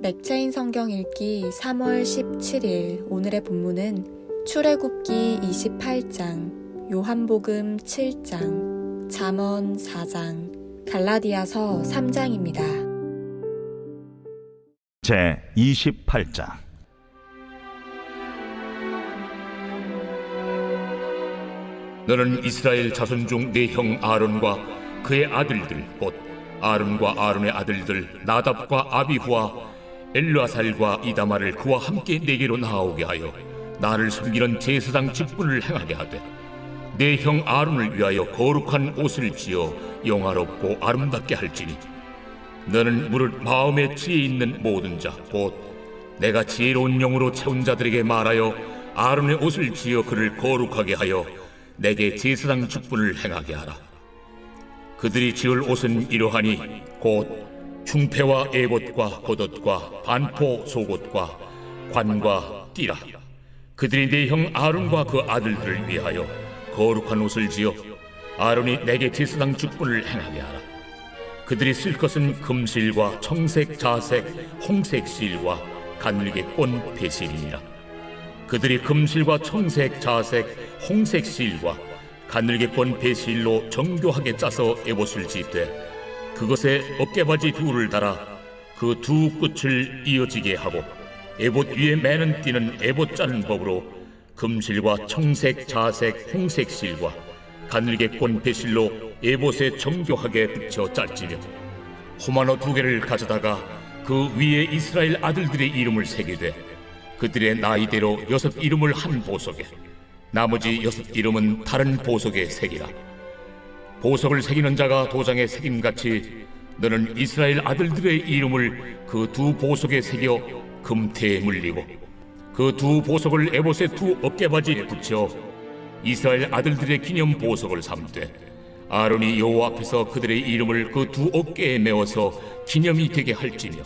맥체인 성경 읽기 3월 17일 오늘의 본문은 출애굽기 28장, 요한복음 7장, 잠언 4장, 갈라디아서 3장입니다. 제 28장. 너는 이스라엘 자손 중 네 형 아론과 그의 아들들 곧 아론과 아론의 아들들 나답과 아비후와 엘르아살과 이다말을 그와 함께 내게로 나아오게 하여 나를 섬기는 제사장 직분을 행하게 하되 네 형 아론을 위하여 거룩한 옷을 지어 영화롭고 아름답게 할지니 너는 무릇 마음에 지혜 있는 모든 자 곧 내가 지혜로운 영으로 채운 자들에게 말하여 아론의 옷을 지어 그를 거룩하게 하여 내게 제사장 직분을 행하게 하라. 그들이 지을 옷은 이러하니 곧 흉패와 에봇과 겉옷과 반포 속옷과 관과 띠라. 그들이 네 형 아론과 그 아들들을 위하여 거룩한 옷을 지어 아론이 내게 제사장 직분을 행하게 하라. 그들이 쓸 것은 금실과 청색, 자색, 홍색 실과 가늘게 꼰 배실이니라. 그들이 금실과 청색, 자색, 홍색 실과 가늘게 꼰 배실로 정교하게 짜서 에봇을 짓되 그것에 어깨바지 둘을 달아 그 두 끝을 이어지게 하고 에봇 위에 매는 띠는 에봇 짜는 법으로 금실과 청색, 자색, 홍색 실과 가늘게 꼰 배실로 에봇에 정교하게 붙여 짤지며 호마노 2개를 가져다가 그 위에 이스라엘 아들들의 이름을 새기되 그들의 나이대로 6 이름을 한 보석에 나머지 6 이름은 다른 보석에 새기라. 보석을 새기는 자가 도장에 새김같이 너는 이스라엘 아들들의 이름을 그 두 보석에 새겨 금태에 물리고 그 두 보석을 에봇의 두 어깨바지에 붙여 이스라엘 아들들의 기념 보석을 삼되 아론이 여호와 앞에서 그들의 이름을 그 두 어깨에 메어서 기념이 되게 할지며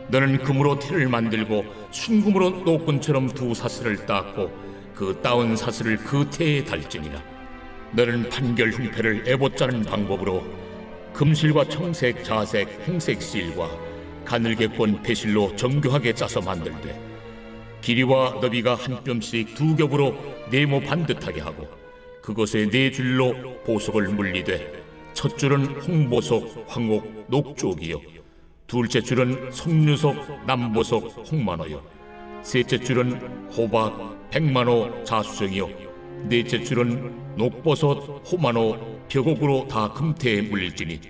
너는 금으로 태를 만들고 순금으로 노끈처럼 두 사슬을 닦고 그 따온 사슬을 그 태에 달지니라. 너는 판결 흉패를 에봇 짜는 방법으로 금실과 청색, 자색, 홍색 실과 가늘게 꼰 배실로 정교하게 짜서 만들되 길이와 너비가 한 뼘씩 2겹으로 네모 반듯하게 하고 그것에 4줄로 보석을 물리되 첫 줄은 홍보석, 황옥, 녹쪽이요 둘째 줄은 석류석, 남보석, 홍만호요 셋째 줄은 호박, 백만호, 자수정이요 넷째 줄은 녹버섯, 호만호, 벽옥으로 다 금태에 물릴지니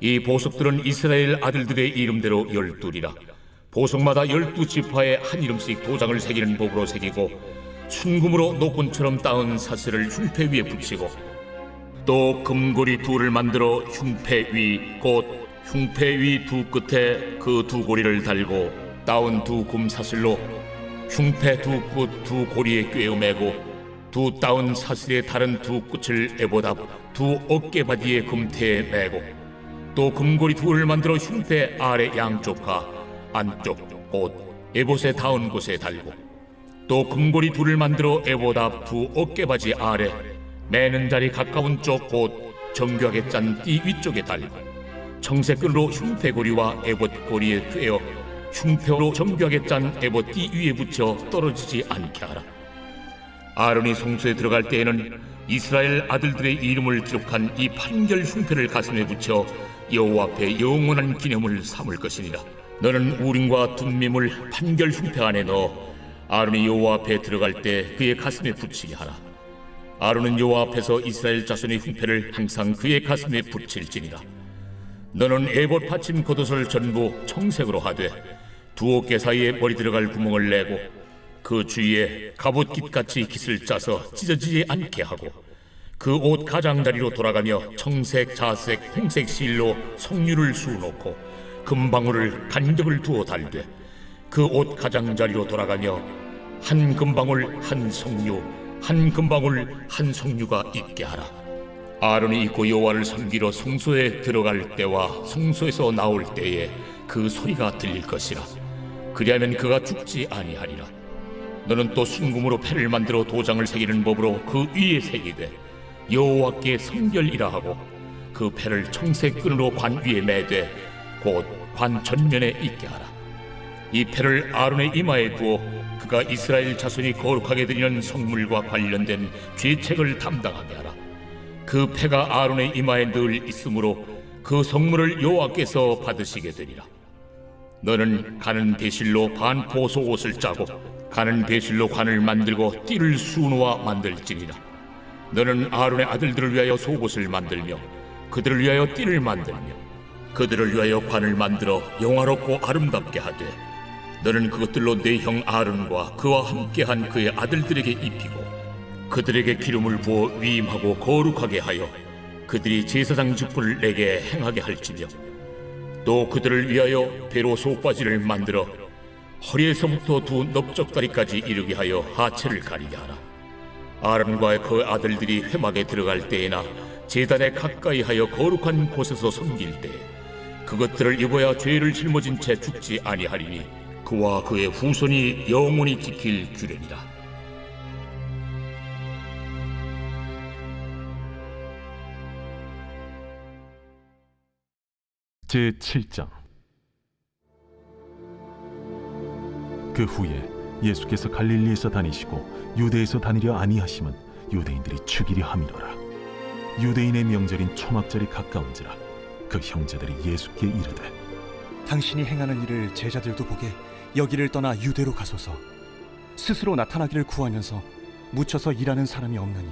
이 보석들은 이스라엘 아들들의 이름대로 12이라. 보석마다 12지파에 한 이름씩 도장을 새기는 법으로 새기고 순금으로 노끈처럼 따은 사슬을 흉패 위에 붙이고 또 금고리 2를 만들어 흉패 위 곧 흉패 위 두 끝에 그 두 고리를 달고 따온 두 금사슬로 흉패 두 끝 두 고리에 꿰어매고 두 따온 사슬의 다른 두 끝을 에봇 앞 두 어깨바디의 금태에 매고 또 금고리 2를 만들어 흉패 아래 양쪽과 안쪽 곧 에봇에 닿은 곳에 달고 또 금고리 2를 만들어 에봇 앞 두 어깨바지 아래 매는 자리 가까운 쪽 곧 정교하게 짠 띠 위쪽에 달고 청색끈으로 흉패고리와 에봇 고리에 꿰어 흉패로 정교하게 짠 에봇 띠 위에 붙여 떨어지지 않게 하라. 아론이 성소에 들어갈 때에는 이스라엘 아들들의 이름을 기록한 이 판결 흉패를 가슴에 붙여 여호와 앞에 영원한 기념을 삼을 것이니라. 너는 우림과 둠밈을 판결 흉패 안에 넣어 아론이 여호와 앞에 들어갈 때 그의 가슴에 붙이게 하라. 아론은 여호와 앞에서 이스라엘 자손의 흉패를 항상 그의 가슴에 붙일지니라. 너는 에봇 받침 겉옷을 전부 청색으로 하되 두 어깨 사이에 머리 들어갈 구멍을 내고 그 주위에 갑옷깃같이 깃을 짜서 찢어지지 않게 하고 그 옷 가장자리로 돌아가며 청색, 자색, 홍색 실로 석류를 수놓고 금방울을 간격을 두어 달되 그 옷 가장자리로 돌아가며 한 금방울 한 석류 한 금방울 한 석류가 있게 하라. 아론이 입고 여호와를 섬기러 성소에 들어갈 때와 성소에서 나올 때에 그 소리가 들릴 것이라. 그리하면 그가 죽지 아니하리라. 너는 또 순금으로 패를 만들어 도장을 새기는 법으로 그 위에 새기되 여호와께 성결이라 하고 그 패를 청색 끈으로 관 위에 매되 곧 관 전면에 있게 하라. 이 패를 아론의 이마에 두어 그가 이스라엘 자손이 거룩하게 드리는 성물과 관련된 죄책을 담당하게 하라. 그 패가 아론의 이마에 늘 있으므로 그 성물을 여호와께서 받으시게 되리라. 너는 가는 배실로 반 보소 옷을 짜고 가는 배실로 관을 만들고 띠를 수놓아 만들지니라. 너는 아론의 아들들을 위하여 속옷을 만들며 그들을 위하여 띠를 만들며 그들을 위하여 관을 만들어 영화롭고 아름답게 하되 너는 그것들로 네 형 아론과 그와 함께한 그의 아들들에게 입히고 그들에게 기름을 부어 위임하고 거룩하게 하여 그들이 제사장 직분을 내게 행하게 할지며 또 그들을 위하여 배로 속바지를 만들어 허리에서부터 두 넓적다리까지 이르게 하여 하체를 가리게 하라. 아론과 그 아들들이 회막에 들어갈 때에나 제단에 가까이 하여 거룩한 곳에서 섬길 때에 그것들을 입어야 죄를 짊어진 채 죽지 아니하리니 그와 그의 후손이 영원히 지킬 규례니라. 제7장. 그 후에 예수께서 갈릴리에서 다니시고 유대에서 다니려 아니하심은 유대인들이 죽이려 함이로라. 유대인의 명절인 초막절이 가까운지라 그 형제들이 예수께 이르되 당신이 행하는 일을 제자들도 보게 여기를 떠나 유대로 가소서. 스스로 나타나기를 구하면서 묻혀서 일하는 사람이 없나니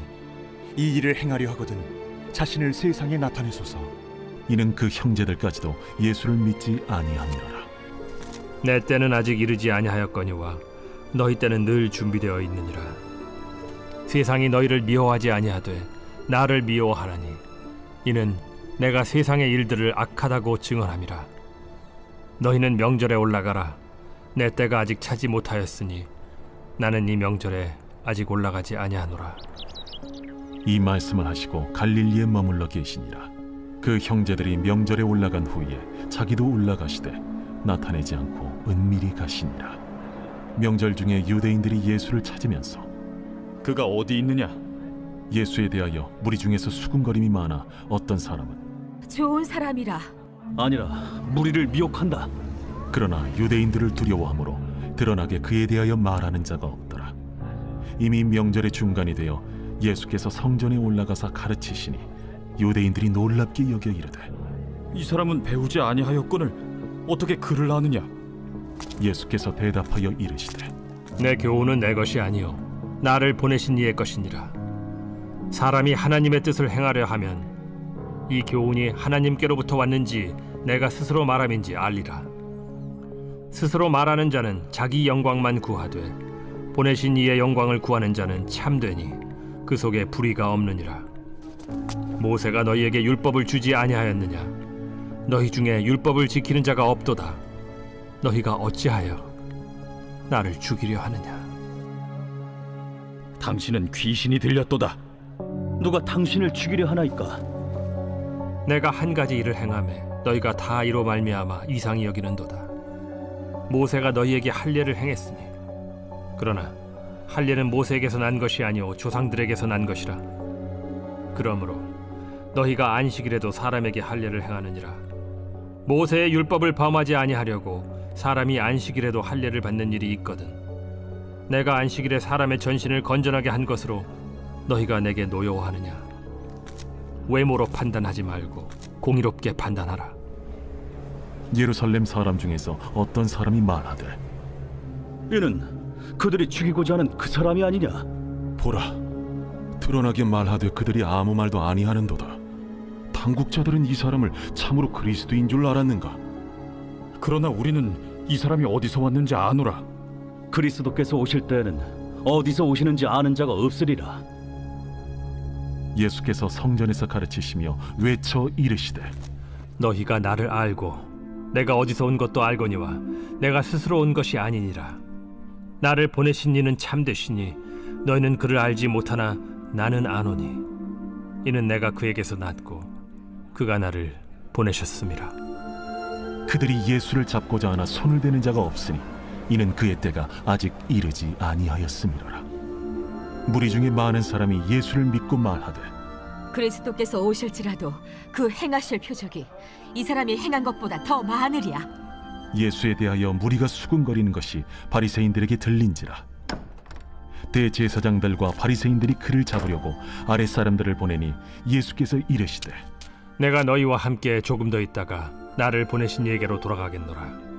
이 일을 행하려 하거든 자신을 세상에 나타내소서. 이는 그 형제들까지도 예수를 믿지 아니함이로라. 내 때는 아직 이르지 아니하였거니와 너희 때는 늘 준비되어 있느니라. 세상이 너희를 미워하지 아니하되 나를 미워하라니 이는 내가 세상의 일들을 악하다고 증언함이라. 너희는 명절에 올라가라. 내 때가 아직 차지 못하였으니 나는 이 명절에 아직 올라가지 아니하노라. 이 말씀을 하시고 갈릴리에 머물러 계시니라. 그 형제들이 명절에 올라간 후에 자기도 올라가시되 나타내지 않고 은밀히 가시니라. 명절 중에 유대인들이 예수를 찾으면서 그가 어디 있느냐? 예수에 대하여 무리 중에서 수군거림이 많아 어떤 사람은 좋은 사람이라. 아니라 무리를 미혹한다. 그러나 유대인들을 두려워하므로 드러나게 그에 대하여 말하는 자가 없더라. 이미 명절의 중간이 되어 예수께서 성전에 올라가사 가르치시니 유대인들이 놀랍게 여겨 이르되 이 사람은 배우지 아니하였거늘 어떻게 글을 아느냐? 예수께서 대답하여 이르시되 내 교훈은 내 것이 아니요 나를 보내신 이의 것이니라. 사람이 하나님의 뜻을 행하려 하면 이 교훈이 하나님께로부터 왔는지 내가 스스로 말함인지 알리라. 스스로 말하는 자는 자기 영광만 구하되 보내신 이의 영광을 구하는 자는 참되니 그 속에 불의가 없느니라. 모세가 너희에게 율법을 주지 아니하였느냐? 너희 중에 율법을 지키는 자가 없도다. 너희가 어찌하여 나를 죽이려 하느냐? 당신은 귀신이 들렸도다. 누가 당신을 죽이려 하나이까? 내가 한 가지 일을 행하매 너희가 다 이로 말미암아 이상히 여기는도다. 모세가 너희에게 할례를 행했으니 그러나 할례는 모세에게서 난 것이 아니오 조상들에게서 난 것이라. 그러므로 너희가 안식일에도 사람에게 할례를 행하느니라. 모세의 율법을 범하지 아니하려고 사람이 안식일에도 할례를 받는 일이 있거든. 내가 안식일에 사람의 전신을 건전하게 한 것으로 너희가 내게 노여워하느냐? 외모로 판단하지 말고 공의롭게 판단하라. 예루살렘 사람 중에서 어떤 사람이 말하되 이는 그들이 죽이고자 하는 그 사람이 아니냐? 보라, 드러나게 말하되 그들이 아무 말도 아니하는도다. 당국자들은 이 사람을 참으로 그리스도인 줄 알았는가? 그러나 우리는 이 사람이 어디서 왔는지 아노라. 그리스도께서 오실 때에는 어디서 오시는지 아는 자가 없으리라. 예수께서 성전에서 가르치시며 외쳐 이르시되 너희가 나를 알고 내가 어디서 온 것도 알거니와 내가 스스로 온 것이 아니니라. 나를 보내신 이는 참되시니 너희는 그를 알지 못하나 나는 아노니 이는 내가 그에게서 났고 그가 나를 보내셨음이라. 그들이 예수를 잡고자 하나 손을 대는 자가 없으니 이는 그의 때가 아직 이르지 아니하였음이로라. 무리 중에 많은 사람이 예수를 믿고 말하되 그리스도께서 오실지라도 그 행하실 표적이 이 사람이 행한 것보다 더 많으리야. 예수에 대하여 무리가 수군거리는 것이 바리새인들에게 들린지라. 대제사장들과 바리새인들이 그를 잡으려고 아랫사람들을 보내니 예수께서 이르시되 내가 너희와 함께 조금 더 있다가 나를 보내신 이에게로 돌아가겠노라.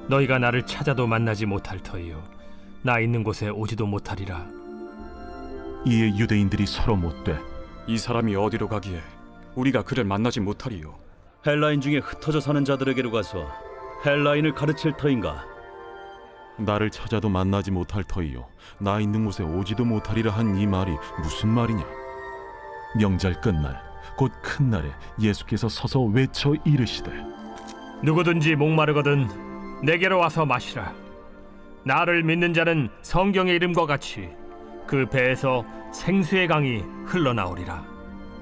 너희가 나를 찾아도 만나지 못할 터이요 나 있는 곳에 오지도 못하리라. 이에 유대인들이 서로 묻되 이 사람이 어디로 가기에 우리가 그를 만나지 못하리요? 헬라인 중에 흩어져 사는 자들에게로 가서 헬라인을 가르칠 터인가? 나를 찾아도 만나지 못할 터이요 나 있는 곳에 오지도 못하리라 한 이 말이 무슨 말이냐. 명절 끝날 곧 큰 날에 예수께서 서서 외쳐 이르시되 누구든지 목마르거든 내게로 와서 마시라. 나를 믿는 자는 성경의 이름과 같이 그 배에서 생수의 강이 흘러나오리라.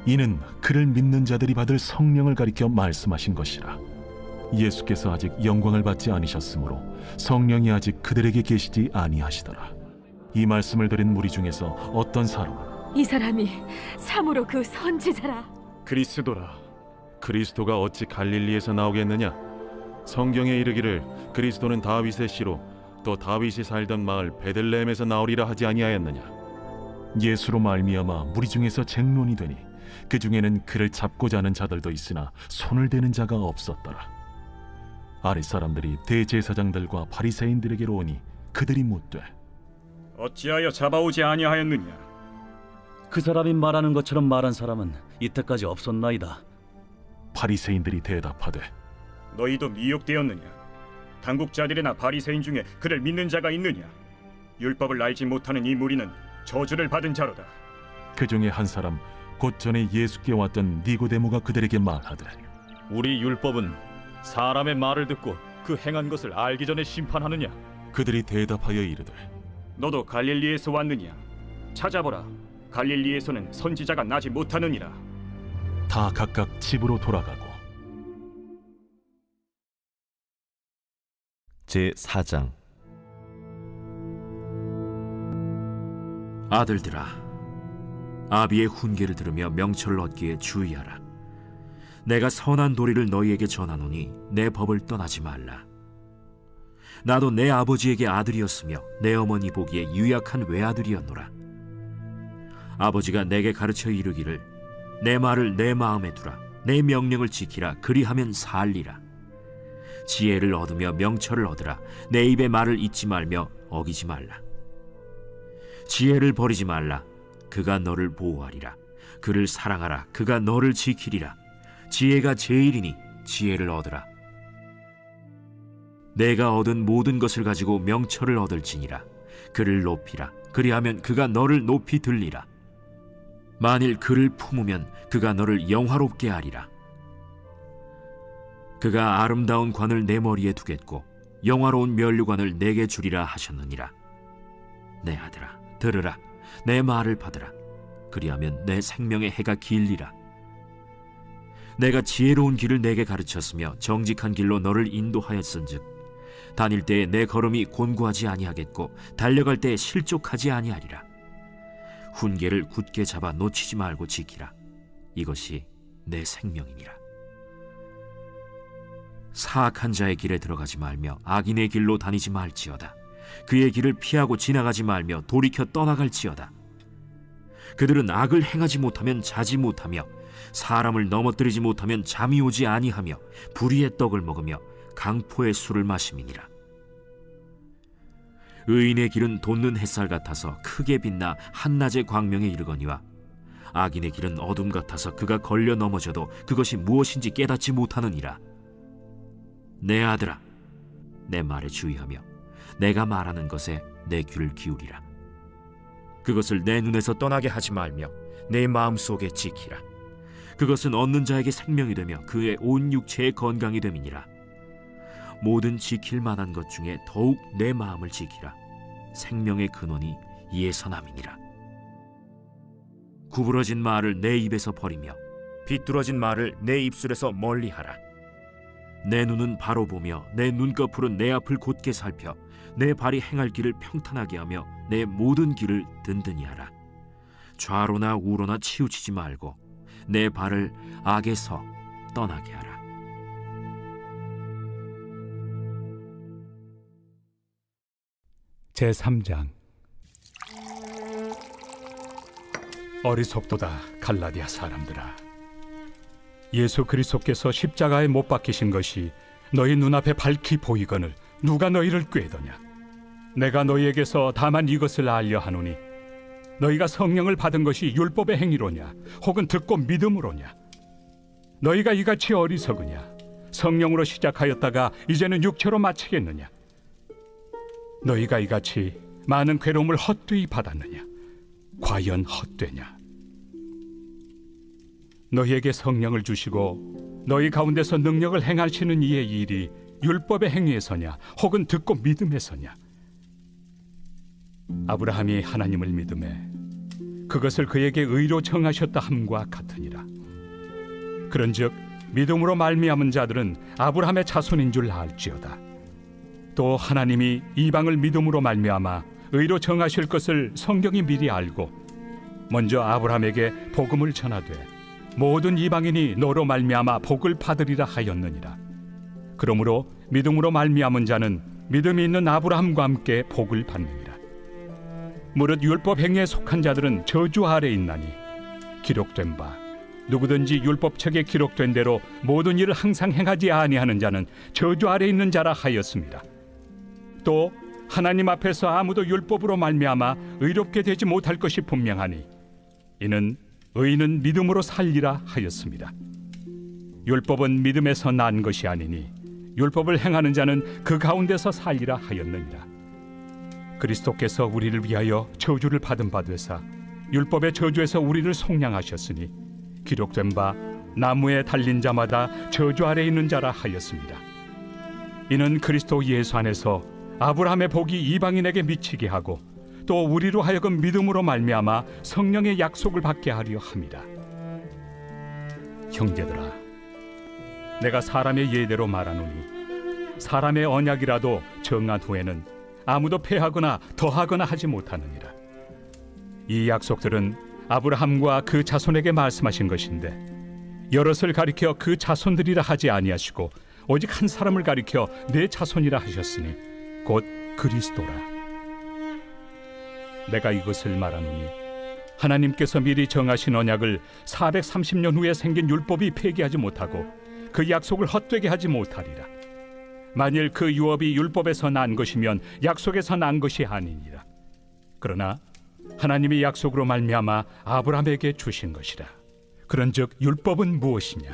이는 그를 믿는 자들이 받을 성령을 가리켜 말씀하신 것이라. 예수께서 아직 영광을 받지 않으셨으므로 성령이 아직 그들에게 계시지 아니하시더라. 이 말씀을 들은 무리 중에서 어떤 사람은 이 사람이 참으로 그 선지자라. 그리스도라. 그리스도가 어찌 갈릴리에서 나오겠느냐? 성경에 이르기를 그리스도는 다윗의 씨로 또 다윗이 살던 마을 베들레헴에서 나오리라 하지 아니하였느냐? 예수로 말미암아 무리 중에서 쟁론이 되니 그 중에는 그를 잡고자 하는 자들도 있으나 손을 대는 자가 없었더라. 아랫사람들이 대제사장들과 바리새인들에게로 오니 그들이 묻되 어찌하여 잡아오지 아니하였느냐? 그 사람이 말하는 것처럼 말한 사람은 이때까지 없었나이다. 바리새인들이 대답하되 너희도 미혹되었느냐? 당국자들이나 바리새인 중에 그를 믿는 자가 있느냐? 율법을 알지 못하는 이 무리는 저주를 받은 자로다. 그 중에 한 사람 곧 전에 예수께 왔던 니고데모가 그들에게 말하되 우리 율법은 사람의 말을 듣고 그 행한 것을 알기 전에 심판하느냐? 그들이 대답하여 이르되 너도 갈릴리에서 왔느냐? 찾아보라. 갈릴리에서는 선지자가 나지 못하느니라. 다 각각 집으로 돌아가고 제4장. 아들들아, 아비의 훈계를 들으며 명철을 얻기에 주의하라. 내가 선한 도리를 너희에게 전하노니 내 법을 떠나지 말라. 나도 내 아버지에게 아들이었으며 내 어머니 보기에 유약한 외아들이었노라. 아버지가 내게 가르쳐 이르기를 내 말을 내 마음에 두라. 내 명령을 지키라. 그리하면 살리라. 지혜를 얻으며 명철을 얻으라. 내 입의 말을 잊지 말며 어기지 말라. 지혜를 버리지 말라. 그가 너를 보호하리라. 그를 사랑하라. 그가 너를 지키리라. 지혜가 제일이니 지혜를 얻으라. 내가 얻은 모든 것을 가지고 명철을 얻을지니라. 그를 높이라. 그리하면 그가 너를 높이 들리라. 만일 그를 품으면 그가 너를 영화롭게 하리라. 그가 아름다운 관을 내 머리에 두겠고 영화로운 면류관을 내게 주리라 하셨느니라. 내 아들아, 들으라. 내 말을 받으라. 그리하면 내 생명의 해가 길리라. 내가 지혜로운 길을 내게 가르쳤으며 정직한 길로 너를 인도하였은즉 다닐 때에 내 걸음이 곤고하지 아니하겠고 달려갈 때에 실족하지 아니하리라. 훈계를 굳게 잡아 놓치지 말고 지키라. 이것이 내 생명이니라. 사악한 자의 길에 들어가지 말며 악인의 길로 다니지 말지어다. 그의 길을 피하고 지나가지 말며 돌이켜 떠나갈지어다. 그들은 악을 행하지 못하면 자지 못하며 사람을 넘어뜨리지 못하면 잠이 오지 아니하며 불의의 떡을 먹으며 강포의 술을 마심이니라. 의인의 길은 돋는 햇살 같아서 크게 빛나 한낮의 광명에 이르거니와 악인의 길은 어둠 같아서 그가 걸려 넘어져도 그것이 무엇인지 깨닫지 못하느니라. 내 아들아, 내 말에 주의하며 내가 말하는 것에 내 귀를 기울이라. 그것을 내 눈에서 떠나게 하지 말며 내 마음속에 지키라. 그것은 얻는 자에게 생명이 되며 그의 온 육체의 건강이 됨이니라. 모든 지킬 만한 것 중에 더욱 내 마음을 지키라. 생명의 근원이 이에서 남이니라. 구부러진 말을 내 입에서 버리며 비뚤어진 말을 내 입술에서 멀리하라. 내 눈은 바로 보며 내 눈꺼풀은 내 앞을 곧게 살펴 내 발이 행할 길을 평탄하게 하며 내 모든 길을 든든히 하라. 좌로나 우로나 치우치지 말고 내 발을 악에서 떠나게 하라. 제3장. 어리석도다 갈라디아 사람들아, 예수 그리스도께서 십자가에 못 박히신 것이 너희 눈앞에 밝히 보이거늘 누가 너희를 꾀더냐? 내가 너희에게서 다만 이것을 알려 하노니 너희가 성령을 받은 것이 율법의 행위로냐 혹은 듣고 믿음으로냐? 너희가 이같이 어리석으냐? 성령으로 시작하였다가 이제는 육체로 마치겠느냐? 너희가 이같이 많은 괴로움을 헛되이 받았느냐? 과연 헛되냐? 너희에게 성령을 주시고 너희 가운데서 능력을 행하시는 이의 일이 율법의 행위에서냐 혹은 듣고 믿음에서냐? 아브라함이 하나님을 믿음에 그것을 그에게 의로 정하셨다 함과 같으니라. 그런즉 믿음으로 말미암은 자들은 아브라함의 자손인 줄 알지어다. 또 하나님이 이방을 믿음으로 말미암아 의로 정하실 것을 성경이 미리 알고 먼저 아브라함에게 복음을 전하되 모든 이방인이 너로 말미암아 복을 받으리라 하였느니라. 그러므로 믿음으로 말미암은 자는 믿음이 있는 아브라함과 함께 복을 받느니라. 무릇 율법 행위에 속한 자들은 저주 아래 있나니 기록된 바 누구든지 율법책에 기록된 대로 모든 일을 항상 행하지 아니하는 자는 저주 아래 있는 자라 하였습니다. 또 하나님 앞에서 아무도 율법으로 말미암아 의롭게 되지 못할 것이 분명하니 이는 의인은 믿음으로 살리라 하였습니다. 율법은 믿음에서 난 것이 아니니 율법을 행하는 자는 그 가운데서 살리라 하였느니라. 그리스도께서 우리를 위하여 저주를 받은 바 되사 율법의 저주에서 우리를 속량하셨으니 기록된 바 나무에 달린 자마다 저주 아래 있는 자라 하였습니다. 이는 그리스도 예수 안에서 아브라함의 복이 이방인에게 미치게 하고 또 우리로 하여금 믿음으로 말미암아 성령의 약속을 받게 하려 함이라. 형제들아, 내가 사람의 예대로 말하노니 사람의 언약이라도 정한 후에는 아무도 패하거나 더하거나 하지 못하느니라. 이 약속들은 아브라함과 그 자손에게 말씀하신 것인데 여럿을 가리켜 그 자손들이라 하지 아니하시고 오직 한 사람을 가리켜 내 자손이라 하셨으니 곧 그리스도라. 내가 이것을 말하노니 하나님께서 미리 정하신 언약을 430년 후에 생긴 율법이 폐기하지 못하고 그 약속을 헛되게 하지 못하리라. 만일 그 유업이 율법에서 난 것이면 약속에서 난 것이 아니니라. 그러나 하나님이 약속으로 말미암아 아브라함에게 주신 것이라. 그런즉 율법은 무엇이냐?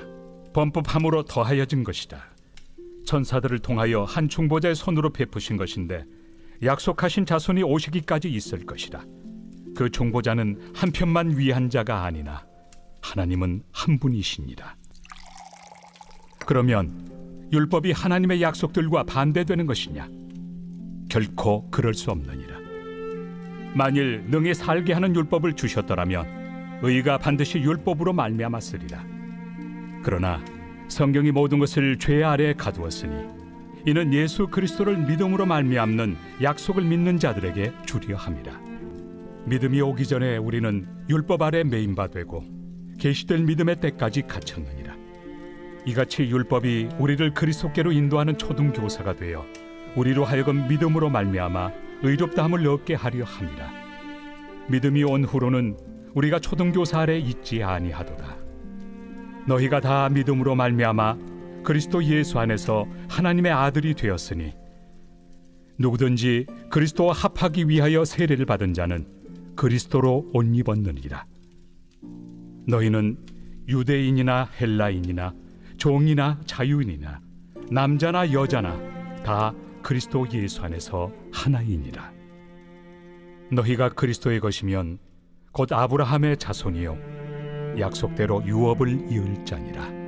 범법함으로 더하여진 것이다. 천사들을 통하여 한 중보자의 손으로 베푸신 것인데 약속하신 자손이 오시기까지 있을 것이라. 그 중보자는 한 편만 위한 자가 아니나 하나님은 한 분이시니라. 그러면 율법이 하나님의 약속들과 반대되는 것이냐? 결코 그럴 수 없느니라. 만일 능히 살게 하는 율법을 주셨더라면 의가 반드시 율법으로 말미암았으리라. 그러나 성경이 모든 것을 죄 아래에 가두었으니 이는 예수 그리스도를 믿음으로 말미암는 약속을 믿는 자들에게 주려 함이라. 믿음이 오기 전에 우리는 율법 아래 매인 바 되고 계시될 믿음의 때까지 갇혔느니라. 이같이 율법이 우리를 그리스도께로 인도하는 초등교사가 되어 우리로 하여금 믿음으로 말미암아 의롭다함을 얻게 하려 함이라. 믿음이 온 후로는 우리가 초등교사 아래 있지 아니하도다. 너희가 다 믿음으로 말미암아 그리스도 예수 안에서 하나님의 아들이 되었으니 누구든지 그리스도와 합하기 위하여 세례를 받은 자는 그리스도로 옷 입었느니라. 너희는 유대인이나 헬라인이나 종이나 자유인이나 남자나 여자나 다 그리스도 예수 안에서 하나이니라. 너희가 그리스도의 것이면 곧 아브라함의 자손이요 약속대로 유업을 이을 자니라.